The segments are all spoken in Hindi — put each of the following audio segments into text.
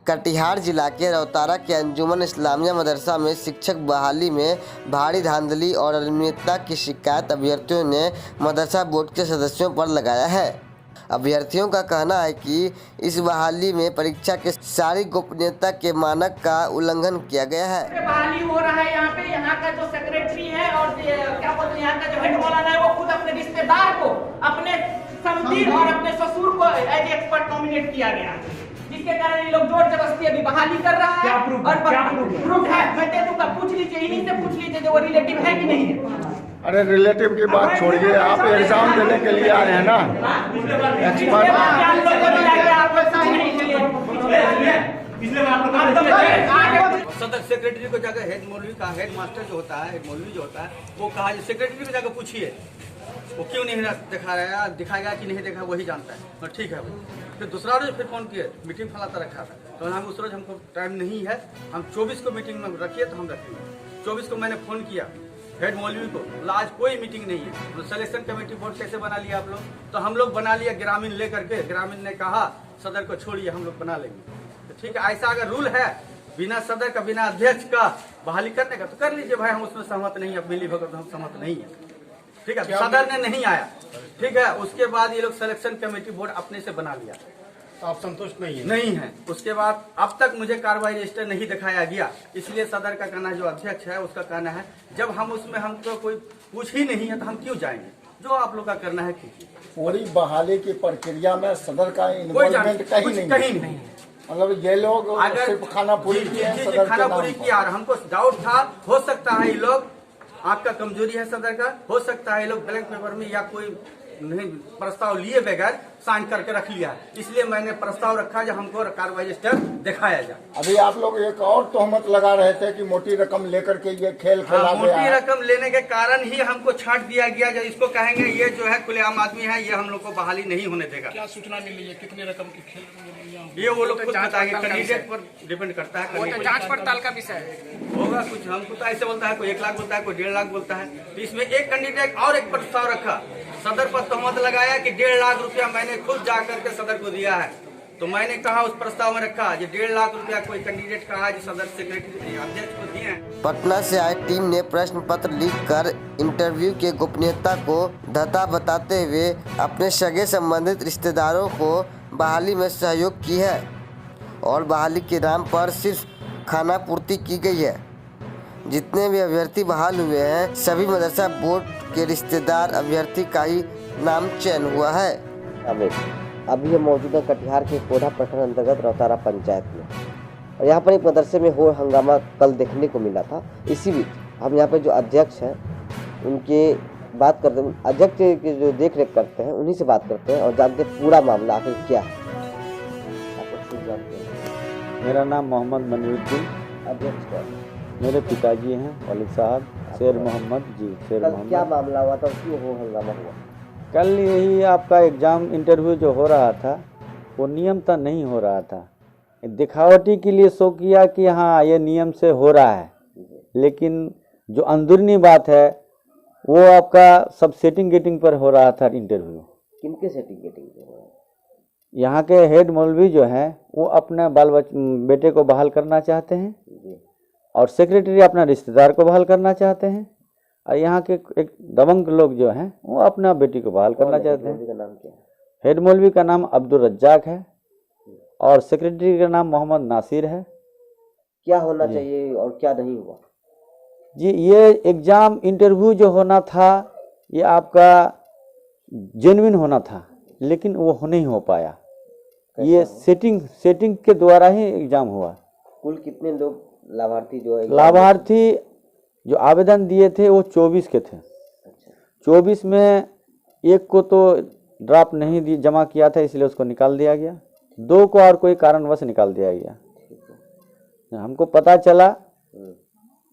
कटिहार जिला के रौतारा के अंजुमन इस्लामिया मदरसा में शिक्षक बहाली में भारी धांधली और अनियमितता की शिकायत अभ्यर्थियों ने मदरसा बोर्ड के सदस्यों पर लगाया है। अभ्यर्थियों का कहना है कि इस बहाली में परीक्षा के सारी गोपनीयता के मानक का उल्लंघन किया गया है। बहाली हो रहा है यहाँ पे, यहाँ का जो सेक्रेटरी है और क्या बोलते हैं यहाँ का जो हेड मौलाना है वो खुद अपने रिश्तेदार को, अपने समधी और अपने ससुर को एज एक्सपर्ट नॉमिनेट किया गया, जिसके कारण ये लोग जोर जबरदस्ती अभी बहाली कर रहा है। और प्रूफ है, मैं दे दूंगा, पूछ लीजिए, इन्हीं से पूछ लीजिए जो वो रिलेटिव है कि नहीं है। अरे रिलेटिव की बात छोड़िए, आप एग्जाम देने के लिए आ रहे हैं ना, एक्सपर्ट। सदर सेक्रेटरी को जाकर हेड मौलवी का, हेड मास्टर जो होता है, हेड मौलवी जो होता है, वो कहा सेक्रेटरी को जाकर पूछिए वो क्यों नहीं दिखा रहा है, दिखाएगा कि नहीं देखा वही जानता है। तो ठीक है भाई। फिर दूसरा रोज फिर फोन किए, मीटिंग फलाता रखा था, तो हम उस रोज हमको टाइम नहीं है, हम 24 को मीटिंग में रखिए, तो हम रखेंगे। 24 को मैंने फोन किया हेड मौलवी को, बोला आज कोई मीटिंग नहीं है। तो सिलेक्शन कमेटी बोर्ड कैसे बना लिया आप लोग? तो हम लोग बना लिया ग्रामीण लेकर के। ग्रामीण ने कहा सदर को छोड़िए, हम लोग बना लेंगे। तो ठीक है, ऐसा अगर रूल है बिना सदर का, बिना अध्यक्ष का बहाली करने का, तो कर लीजिए भाई, हम उसमें सहमत नहीं है, मिली भगत हम सहमत नहीं है। ठीक है, सदर ने नहीं आया, ठीक है। उसके बाद ये लोग सिलेक्शन कमेटी बोर्ड अपने से बना लिया, तो आप संतुष्ट नहीं है? नहीं है। उसके बाद अब तक मुझे कार्रवाई रजिस्टर नहीं दिखाया गया, इसलिए सदर का कहना, जो अध्यक्ष है उसका कहना है जब हम उसमें हमको कोई पूछ ही नहीं है तो हम क्यों जाएंगे, जो आप लोग का करना है कीजिए। पूरी बहाली की प्रक्रिया में सदर का इन्वॉल्वमेंट कहीं नहीं, मतलब ये लोग अगर सिर्फ खाना पूरी किया, खाना पूरी किया, और हमको डाउट था, हो सकता है ये लोग आंख का कमजोरी है सदर का, हो सकता है ये लोग ब्लैंक पेपर में या कोई नहीं प्रस्ताव लिए बगैर साइन करके रख लिया, इसलिए मैंने प्रस्ताव रखा जो हमको कार्रवाई रजिस्टर दिखाया जाए। अभी आप लोग एक और तोहमत लगा रहे थे कि मोटी रकम लेकर के ये खेल खेला गया। मोटी रकम लेने के कारण ही हमको छांट दिया गया, जो इसको कहेंगे ये जो है खुलेआम आदमी है, ये हम लोग को बहाली नहीं होने देगा। क्या सूचना मिली है कितने रकम की खेल? ये वो लोग खुद बताएंगे, कैंडिडेट पर डिपेंड करता है। जांच पड़ताल का विषय होगा कुछ, हमको तो ऐसे बोलता है, कोई 1 लाख बोलता है, कोई 1.5 लाख बोलता है। तो इसमें एक कैंडिडेट और एक प्रस्ताव रखा, सदर पर तहमत लगाया कि 1.5 लाख रुपया मैंने खुद जा करके सदर को दिया है। तो मैंने कहा उस प्रस्ताव में रखा ये 1.5 लाख रुपया कोई कैंडिडेट का आज सदर सेक्रेटरी अध्यक्ष को दिए हैं। पटना से आई टीम ने प्रश्न पत्र लीक कर इंटरव्यू के गोपनीयता को धता बताते हुए अपने सगे संबंधित रिश्तेदारों को बहाली में सहयोग की है और बहाली के नाम पर सिर्फ खाना पूर्ति की गई है। जितने भी अभ्यर्थी बहाल हुए हैं सभी मदरसा बोर्ड के रिश्तेदार अभ्यर्थी का ही नाम चयन हुआ है। अभी हम मौजूद है कटिहार के कोढ़ा प्रखंड अंतर्गत रौतारा पंचायत में, और यहाँ पर एक मदरसे में हो हंगामा कल देखने को मिला था। इसी बीच हम यहाँ पे जो अध्यक्ष हैं उनके बात करते हैं, अध्यक्ष के जो देख रेख करते हैं उन्हीं से बात करते हैं और जानते हैं पूरा मामला आखिर क्या है। मेरा नाम मोहम्मद मनीरुद्दीन, अध्यक्ष का मेरे पिताजी हैं वालिद साहब शेर मोहम्मद जी, शेर कल मोहम्मद। क्या मामला हुआ था, क्यों हो हंगामा हुआ? कल यही आपका एग्ज़ाम इंटरव्यू जो हो रहा था वो नियमता नहीं हो रहा था, दिखावटी के लिए शो किया कि हाँ ये नियम से हो रहा है, लेकिन जो अंदरूनी बात है वो आपका सब सेटिंग गेटिंग पर हो रहा था इंटरव्यू। किनके सेटिंग गेटिंग हो रहा है? यहाँ के हेड मौलवी जो हैं वो अपने बेटे को बहाल करना चाहते हैं और सेक्रेटरी अपना रिश्तेदार को बहाल करना चाहते हैं, और यहाँ के एक दबंग लोग जो हैं वो अपना बेटी को बहाल करना चाहते हैं। नाम क्या है? हेड मौलवी का नाम अब्दुल रज्जाक है और सेक्रेटरी का नाम मोहम्मद नासिर है। क्या होना चाहिए और क्या नहीं हुआ? जी ये एग्ज़ाम इंटरव्यू जो होना था ये आपका जेन्युइन होना था, लेकिन वो नहीं हो पाया। ये सेटिंग के द्वारा ही एग्ज़ाम हुआ। कुल कितने लोग लाभार्थी लाभार्थी जो आवेदन दिए थे वो 24 के थे। 24 में एक को तो ड्राफ्ट नहीं जमा किया था, इसलिए उसको निकाल दिया गया। 2 को और कोई कारणवश निकाल दिया गया। हमको पता चला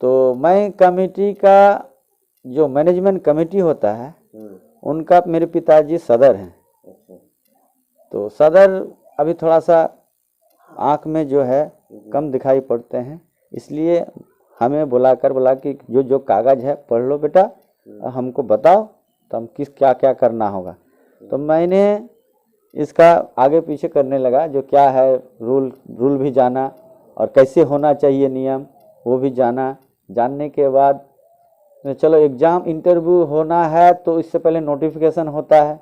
तो मैं कमेटी का जो मैनेजमेंट कमेटी होता है उनका मेरे पिताजी सदर हैं, तो सदर अभी थोड़ा सा आँख में जो है कम दिखाई पड़ते हैं, इसलिए हमें बोला कि जो कागज़ है पढ़ लो बेटा, हमको बताओ तो हम क्या क्या करना होगा। तो मैंने इसका आगे पीछे करने लगा, जो क्या है रूल भी जाना और कैसे होना चाहिए नियम वो भी जाना। जानने के बाद चलो एग्ज़ाम इंटरव्यू होना है तो इससे पहले नोटिफिकेशन होता है,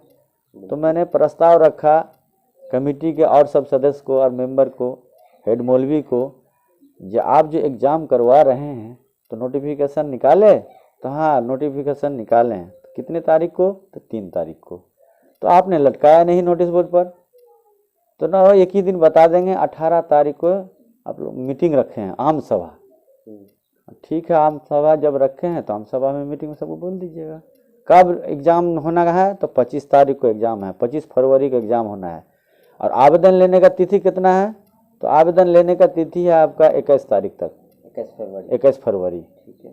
तो मैंने प्रस्ताव रखा कमेटी के और सब सदस्य को और मेंबर को, हेड मौलवी को, जो आप जो एग्ज़ाम करवा रहे हैं तो नोटिफिकेशन निकाले। तो हाँ नोटिफिकेशन निकाले हैं। तो कितने तारीख को? तो 3 तारीख को। तो आपने लटकाया नहीं नोटिस बोर्ड पर, तो ना एक ही दिन बता देंगे 18 तारीख को आप लोग मीटिंग रखे हैं आम सभा। ठीक है, आम सभा जब रखे हैं तो आम सभा में मीटिंग में सबको बोल दीजिएगा कब एग्ज़ाम होना है। तो 25 तारीख को एग्ज़ाम है, 25 फरवरी को एग्ज़ाम होना है। और आवेदन लेने का तिथि कितना है? तो आवेदन लेने का तिथि है आपका 21 तारीख तक, 21 फरवरी। ठीक है,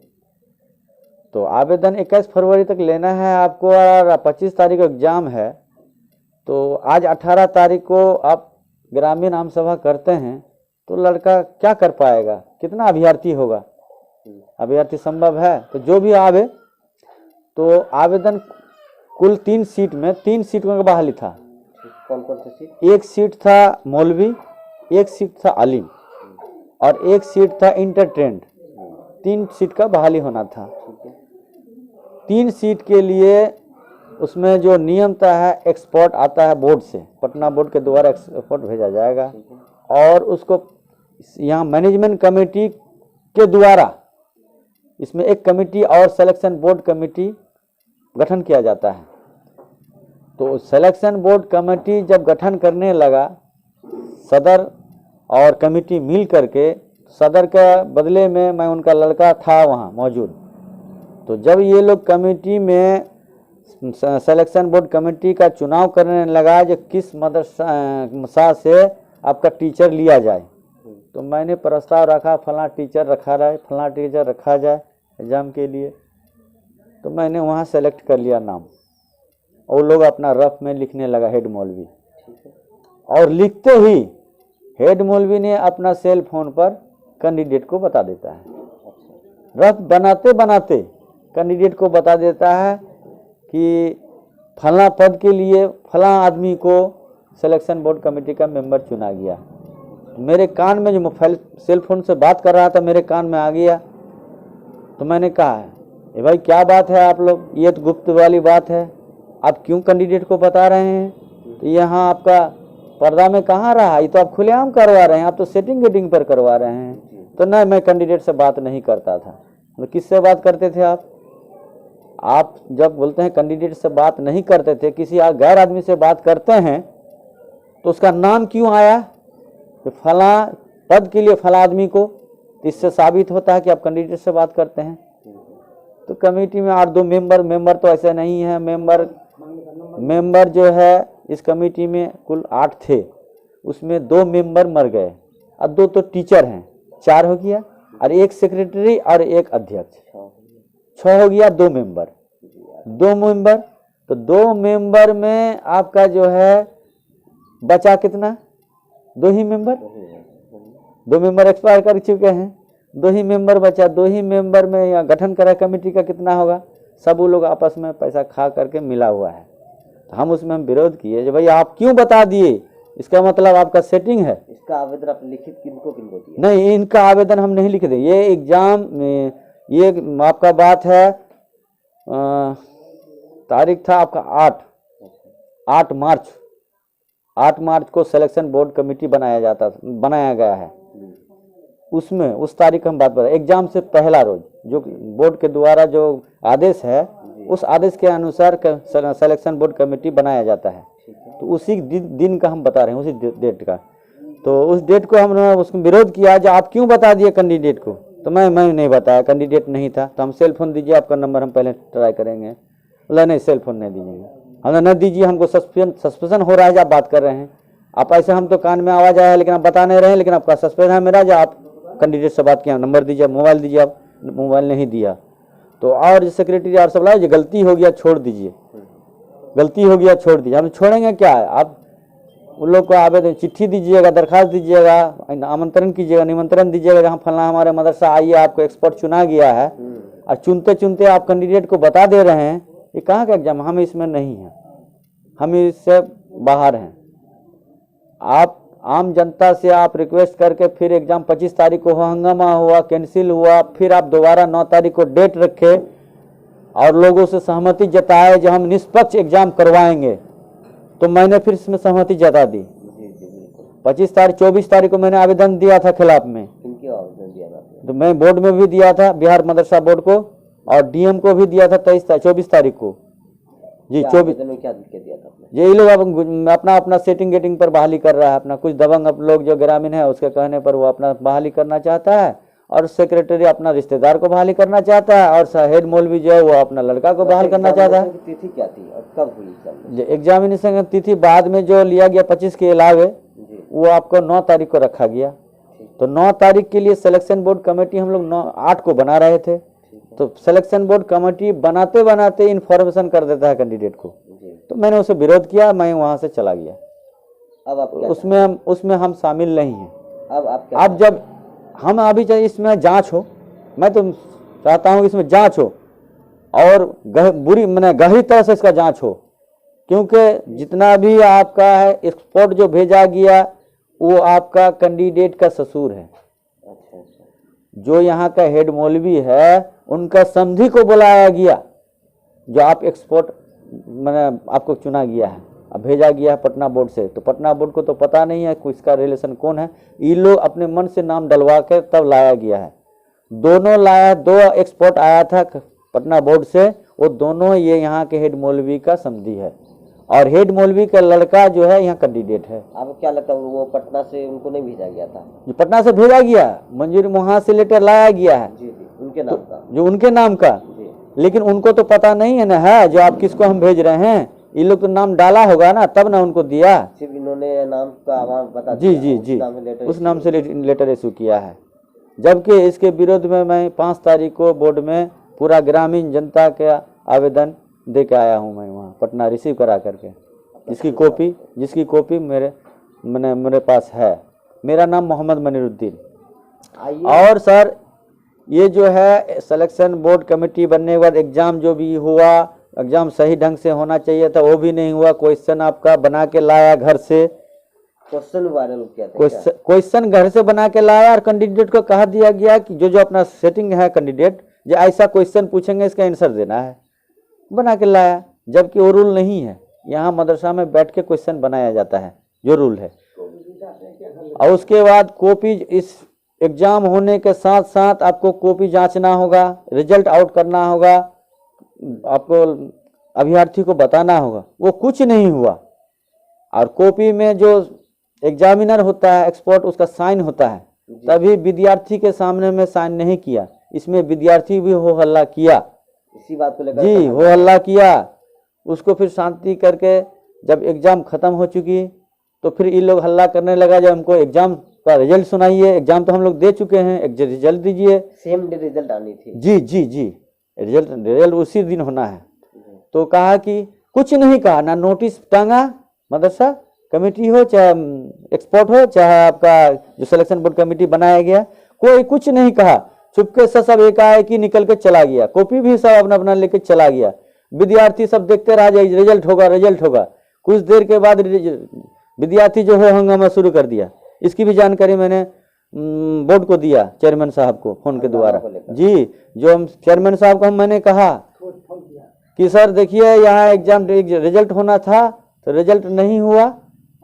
तो आवेदन 21 फरवरी तक लेना है आपको और 25 तारीख को एग्ज़ाम है। तो आज 18 तारीख को आप ग्रामीण आम सभा करते हैं तो लड़का क्या कर पाएगा? कितना अभ्यर्थी होगा? अभ्यर्थी संभव है? तो जो भी आवे, तो आवेदन कुल 3 सीट में 3 सीटों का बहाली था। कौन कौन सी सीट? एक सीट था मौलवी, एक सीट था आलिम और एक सीट था इंटरट्रेंड। 3 सीट का बहाली होना था। 3 सीट के लिए उसमें जो नियम तय है, एक्सपोर्ट आता है बोर्ड से, पटना बोर्ड के द्वारा एक्सपोर्ट भेजा जाएगा और उसको यहाँ मैनेजमेंट कमेटी के द्वारा इसमें एक कमेटी और सिलेक्शन बोर्ड कमेटी गठन किया जाता है। तो सिलेक्शन बोर्ड कमेटी जब गठन करने लगा, सदर और कमेटी मिल करके, सदर के बदले में मैं उनका लड़का था वहाँ मौजूद। तो जब ये लोग कमेटी में सिलेक्शन बोर्ड कमेटी का चुनाव करने लगा जो किस मदरसा से आपका टीचर लिया जाए, तो मैंने प्रस्ताव रखा फलां टीचर रखा जाए, फलां टीचर रखा जाए एग्ज़ाम के लिए। तो मैंने वहाँ सेलेक्ट कर लिया नाम और लोग अपना रफ में लिखने लगा हेड मौलवी। और लिखते ही हेड मौलवी ने अपना सेल फोन पर कैंडिडेट को बता देता है, रफ बनाते बनाते कैंडिडेट को बता देता है कि फलां पद के लिए फलां आदमी को सिलेक्शन बोर्ड कमेटी का मेंबर चुना गया। मेरे कान में जो सेल फोन से बात कर रहा था मेरे कान में आ गया। तो मैंने कहा ये भाई क्या बात है आप लोग, ये तो गुप्त वाली बात है, आप क्यों कैंडिडेट को बता रहे हैं? तो यहाँ आपका पर्दा में कहाँ रहा, ये तो आप खुलेआम करवा रहे हैं, आप तो सेटिंग गेटिंग पर करवा रहे हैं। तो नहीं, मैं कैंडिडेट से बात नहीं करता था। तो किससे बात करते थे आप? आप जब बोलते हैं कैंडिडेट से बात नहीं करते थे, किसी गैर आदमी से बात करते हैं तो उसका नाम क्यों आया? तो फलां पद के लिए फलां आदमी को, तो इससे साबित होता है कि आप कैंडिडेट से बात करते हैं। तो कमेटी में 8-2 मेंबर तो ऐसे नहीं है। मेंबर जो है इस कमेटी में कुल 8 थे, उसमें 2 मेंबर मर गए और 2 तो टीचर हैं, 4 हो गया, और 1 सेक्रेटरी और 1 अध्यक्ष, 6 हो गया। 2 मेंबर तो 2 मेंबर में आपका जो है बचा कितना? 2 ही मेंबर। 2 मेंबर एक्सपायर कर चुके हैं, 2 ही मेंबर बचा। 2 ही मेंबर में यहाँ गठन करा कमेटी का कितना होगा? सब वो लोग आपस में पैसा खा करके मिला हुआ है। तो हम उसमें विरोध किए जो भाई आप क्यों बता दिए, इसका मतलब आपका सेटिंग है। इसका आवेदन आप लिखित किनको दिया? नहीं, इनका आवेदन हम नहीं लिख दे। ये एग्जाम में ये आपका बात है, तारीख था आपका 8 मार्च। 8 मार्च को सिलेक्शन बोर्ड कमेटी बनाया गया है। उसमें उस तारीख हम बात बता, एग्जाम से पहला रोज जो बोर्ड के द्वारा जो आदेश है उस आदेश के अनुसार सिलेक्शन बोर्ड कमेटी बनाया जाता है। तो उसी दिन का हम बता रहे हैं, उसी डेट का। तो उस डेट को हमने उसको विरोध किया जो आप क्यों बता दिए कैंडिडेट को? तो मैं नहीं बताया, कैंडिडेट नहीं था। तो हम सेल फोन दीजिए, आपका नंबर हम पहले ट्राई करेंगे। बोला नहीं, सेल फोन नहीं दीजिएगा। हमने न दीजिए, हमको सस्पेंशन हो रहा है जब आप बात कर रहे हैं। आप ऐसे हम तो कान में आवाज़ आया है लेकिन आप बता नहीं रहे हैं, लेकिन आपका सस्पेंशन है मेरा जो आप कैंडिडेट से बात किया। नंबर दीजिए, मोबाइल दीजिए। आप मोबाइल नहीं दिया तो और सेक्रेटरी और सब लाए, गलती हो गया छोड़ दीजिए, गलती हो गया छोड़ दीजिए। हम छोड़ेंगे क्या है? आप उन लोग को आवेदन चिट्ठी दीजिएगा, दरखास्त दीजिएगा, आमंत्रण कीजिएगा, निमंत्रण दीजिएगा, जहाँ फलना हमारे मदरसा आइए, आपको एक्सपर्ट चुना गया है। और चुनते चुनते आप कैंडिडेट को बता दे रहे हैं। ये कहाँ का एग्जाम? हम इसमें नहीं हैं, हम इससे बाहर हैं। आप आम जनता से आप रिक्वेस्ट करके फिर एग्जाम 25 तारीख को हंगामा हुआ, कैंसिल हुआ, फिर आप दोबारा 9 तारीख को डेट रखे और लोगों से सहमति जताए जो हम निष्पक्ष एग्जाम करवाएंगे, तो मैंने फिर इसमें सहमति जता दी। 24 तारीख को मैंने आवेदन दिया था खिलाफ में। तो मैं बोर्ड में भी दिया था, बिहार मदरसा बोर्ड को, और डीएम को भी दिया था 24 तारीख को जी। 24 में क्या दिया था आपने? ये लोग अपना अपना सेटिंग गेटिंग पर बहाली कर रहा है, अपना कुछ दबंग लोग जो ग्रामीण है उसके कहने पर वो अपना बहाली करना चाहता है, और सेक्रेटरी अपना रिश्तेदार को बहाली करना चाहता है, और हेड मौलवी जो है वो अपना लड़का को बहाल करना चाहता है। तिथि क्या थी और कब हुई? एग्जामिनेशन की तिथि बाद में जो लिया गया 25 के अलावे वो आपको 9 तारीख को रखा गया। तो 9 तारीख के लिए सिलेक्शन बोर्ड कमेटी हम लोग 8 को बना रहे थे, तो सिलेक्शन बोर्ड कमेटी बनाते बनाते इन्फॉर्मेशन कर देता है कैंडिडेट को, तो मैंने उसे विरोध किया, मैं वहां से चला गया। अब आप उसमें हम शामिल नहीं हैं। अब जब हम अभी चाहिए इसमें जांच हो, मैं तो चाहता हूं इसमें जांच हो और गहरी तरह से इसका जांच हो, क्योंकि जितना भी आपका है एक्सपोर्ट जो भेजा गया वो आपका कैंडिडेट का ससुर है। जो यहाँ का हेड मौलवी है उनका समधी को बुलाया गया, जो आप एक्सपोर्ट आपको चुना गया है, अब भेजा गया है पटना बोर्ड से, तो पटना बोर्ड को तो पता नहीं है इसका रिलेशन कौन है, ये लोग अपने मन से नाम डलवा के तब लाया गया है। दोनों लाया, 2 एक्सपोर्ट आया था पटना बोर्ड से, वो दोनों ये यहाँ के हेड मौलवी का समधी है, और हेड मौलवी का लड़का जो है यहाँ कैंडिडेट है। आपको क्या लगता है वो पटना से उनको नहीं भेजा गया था? जो पटना से भेजा गया, मंजूरी वहाँ से लेटर लाया गया है जी, उनके नाम का, जो उनके नाम का, लेकिन उनको तो पता नहीं है ना है जो आप किसको हम भेज रहे हैं, ये लोग तो नाम डाला होगा ना, तब ना उनको दिया। सिर्फ इन्होंने नाम का बता जी जी जी, उस नाम से लेटर इशू किया है, जबकि इसके विरोध में मैं 5 तारीख को बोर्ड में पूरा ग्रामीण जनता का आवेदन दे के आया हूँ, मैं वहाँ पटना रिसीव करा करके, जिसकी कॉपी मेरे पास है। मेरा नाम मोहम्मद मनीरुद्दीन। और सर ये जो है सिलेक्शन बोर्ड कमेटी बनने के बाद एग्ज़ाम जो भी हुआ, एग्ज़ाम सही ढंग से होना चाहिए था, वो भी नहीं हुआ। क्वेश्चन आपका बना के लाया घर से, क्वेश्चन वायरल किया था, क्वेश्चन घर से बना के लाया, और कैंडिडेट को कहा दिया गया कि जो अपना सेटिंग है कैंडिडेट, जो ऐसा क्वेश्चन पूछेंगे इसका आंसर देना है, बना के लाया, जबकि वो रूल नहीं है। यहाँ मदरसा में बैठ के क्वेश्चन बनाया जाता है, जो रूल है। और उसके बाद कॉपी, इस एग्जाम होने के साथ साथ आपको कॉपी जांचना होगा, रिजल्ट आउट करना होगा, आपको अभ्यर्थी को बताना होगा, वो कुछ नहीं हुआ। और कॉपी में जो एग्जामिनर होता है एक्सपर्ट, उसका साइन होता है, तभी विद्यार्थी के सामने में साइन नहीं किया। इसमें विद्यार्थी भी हो हल्ला किया, इसी बात को लेकर जी हो हल्ला किया। उसको फिर शांति करके जब एग्जाम खत्म हो चुकी, तो फिर ये लोग हल्ला करने लगा, जब हमको एग्जाम का रिजल्ट सुनाइए, एग्जाम तो हम लोग दे चुके हैं, एक रिजल्ट दीजिए। सेम डे रिजल्ट आनी थी। जी जी जी, रिजल्ट उसी दिन होना है। तो कहा कि कुछ नहीं कहा, ना नोटिस टांगा, मदरसा कमेटी हो चाहे एक्सपोर्ट हो चाहे आपका जो सिलेक्शन बोर्ड कमेटी बनाया गया, कोई कुछ नहीं कहा। चुपके से सब एकाएक ही निकल के चला गया, कॉपी भी सब अपना अपना लेके चला गया। विद्यार्थी सब देखते रह जाए, रिजल्ट होगा रिजल्ट होगा। कुछ देर के बाद विद्यार्थी जो है हंगामा शुरू कर दिया। इसकी भी जानकारी मैंने बोर्ड को दिया, चेयरमैन साहब को फोन के द्वारा। जी, जो हम चेयरमैन साहब को मैंने कहा कि सर देखिए यहाँ एग्जाम रिजल्ट होना था, तो रिजल्ट नहीं हुआ,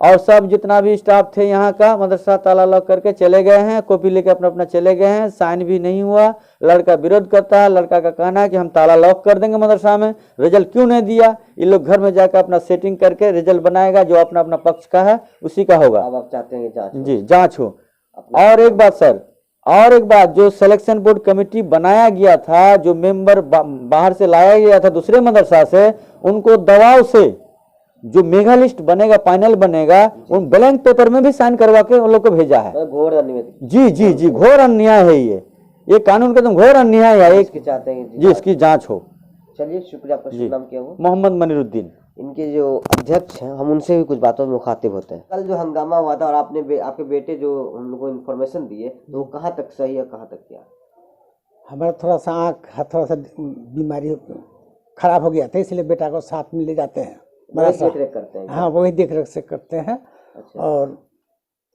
और सब जितना भी स्टाफ थे यहाँ का मदरसा ताला लॉक करके चले गए हैं, कॉपी लेके अपना अपना चले गए हैं, साइन भी नहीं हुआ। लड़का विरोध करता है, लड़का का कहना है कि हम ताला लॉक कर देंगे मदरसा में, रिजल्ट क्यों नहीं दिया। ये लोग घर में जाकर अपना सेटिंग करके रिजल्ट बनाएगा, जो अपना अपना पक्ष का है उसी का होगा। अब आप चाहते हैं जांच? जी, जांच हो। और एक बात सर, और एक बात, जो सिलेक्शन बोर्ड कमेटी बनाया गया था, जो मेंबर बाहर से लाया गया था दूसरे मदरसा से, उनको दबाव से जो मेगा लिस्ट बनेगा, फाइनल बनेगा, उन ब्लैंक पेपर में भी साइन करवा के उन लोग को भेजा है। घोर अन्याय। जी जी जी, घोर अन्याय है ये कानून का तो घोर अन्याय है। इसकी चाहते हैं जी, इसकी जांच हो। चलिए, शुक्रिया। आपका शुभ नाम क्या हुआ? मोहम्मद मनीरुद्दीन। इनके जो अध्यक्ष हैं, हम उनसे भी कुछ बातों में मुखातिब होते हैं। कल जो हंगामा हुआ था और आपके बेटे जो हम लोग को इन्फॉर्मेशन दिए, तो वो कहाँ तक सही है, कहाँ तक क्या? हमारा थोड़ा सा आँख, थोड़ा सा बीमारी खराब हो गया था, इसलिए बेटा को साथ में ले जाते हैं, देख रेख करते हैं। हाँ, वही देख रेख से करते हैं। अच्छा। और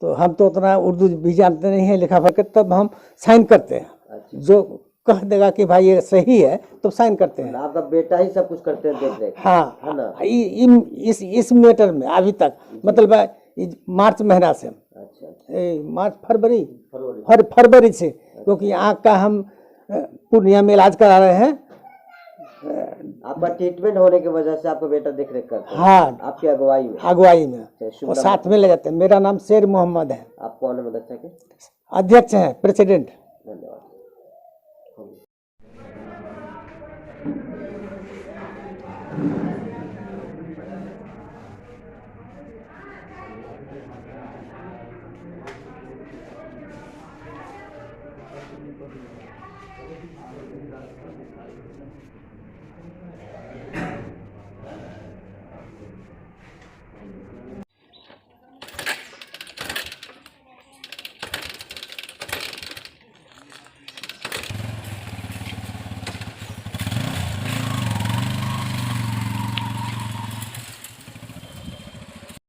तो हम तो उतना उर्दू भी जानते नहीं है लिखा पढ़, तब हम साइन करते हैं। जो कह देगा कि भाई ये सही है तो साइन करते हैं। आपका बेटा ही सब कुछ करते हैं देख रेख, हाँ, है ना? इस मैटर में अभी तक मतलब मार्च महीना से, अच्छा, मार्च फरवरी से, क्योंकि आँख का हम पूर्णिया में इलाज करा रहे हैं। आपका ट्रीटमेंट होने की वजह से आपका बेटा देख रेख करता है, हाँ, आपकी अगुवाई में। अगुवाई में शुभ और नाम साथ में ले जाते हैं। मेरा नाम शेर मोहम्मद है, आप कौन है मदरसा के? अध्यक्ष हैं, प्रेसिडेंट। धन्यवाद।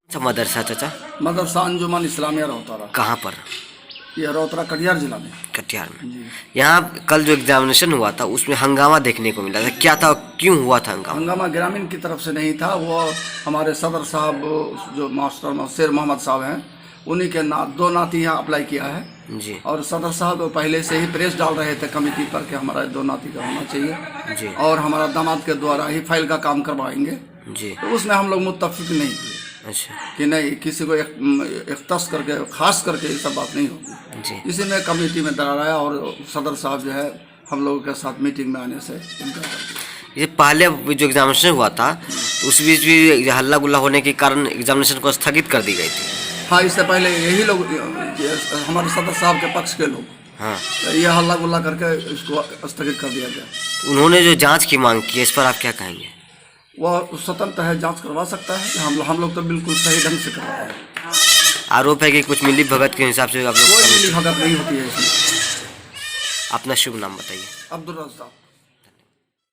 अच्छा, मदरसा चाचा मदरसा अंजुमन इस्लामिया रोहतरा, कहाँ पर? ये रोहतरा कटिहार जिला में। कटिहार में। यहाँ कल जो एग्जामिनेशन हुआ था उसमें हंगामा देखने को मिला था, क्या था, क्यों हुआ था हंगामा? हंगामा ग्रामीण की तरफ से नहीं था, वो हमारे सदर साहब जो मास्टर शेर मोहम्मद साहब हैं, उन्हीं के दो नाती यहाँ अप्लाई किया है जी और सदर साहब पहले से ही प्रेस डाल रहे थे कमेटी पर कि हमारा दो नाती का होना चाहिए जी और हमारा दामाद के द्वारा ही फाइल का काम करवाएंगे। जी। तो उसमें हम लोग मुत्तफिक नहीं हुए अच्छा कि नहीं किसी को इख्तस करके खास करके ये सब बात नहीं होगी। जी। इसी में कमेटी में दरार आया और सदर साहब जो है हम लोगों के साथ मीटिंग में आने से इनकार कर दिया। ये पहले जो एग्जामिनेशन हुआ था उस बीच भी हल्ला गुल्ला होने के कारण एग्जामिनेशन को स्थगित कर दी गई थी। हाँ, इससे पहले यही लोग हमारे सदर साहब के पक्ष के लोग हाँ, ये हल्ला गुल्ला करके इसको स्थगित कर दिया गया। उन्होंने जो जांच की मांग की है इस पर आप क्या कहेंगे? वह स्वतंत्र है, जांच करवा सकता है। हम लोग तो बिल्कुल सही ढंग से करवा रहे हैं। आरोप है कि कुछ मिली भगत के हिसाब से आप कोई लोग। मिली भगत नहीं होती है इसमें। अपना शुभ नाम बताइए। अब्दुल रज़्ज़ाक।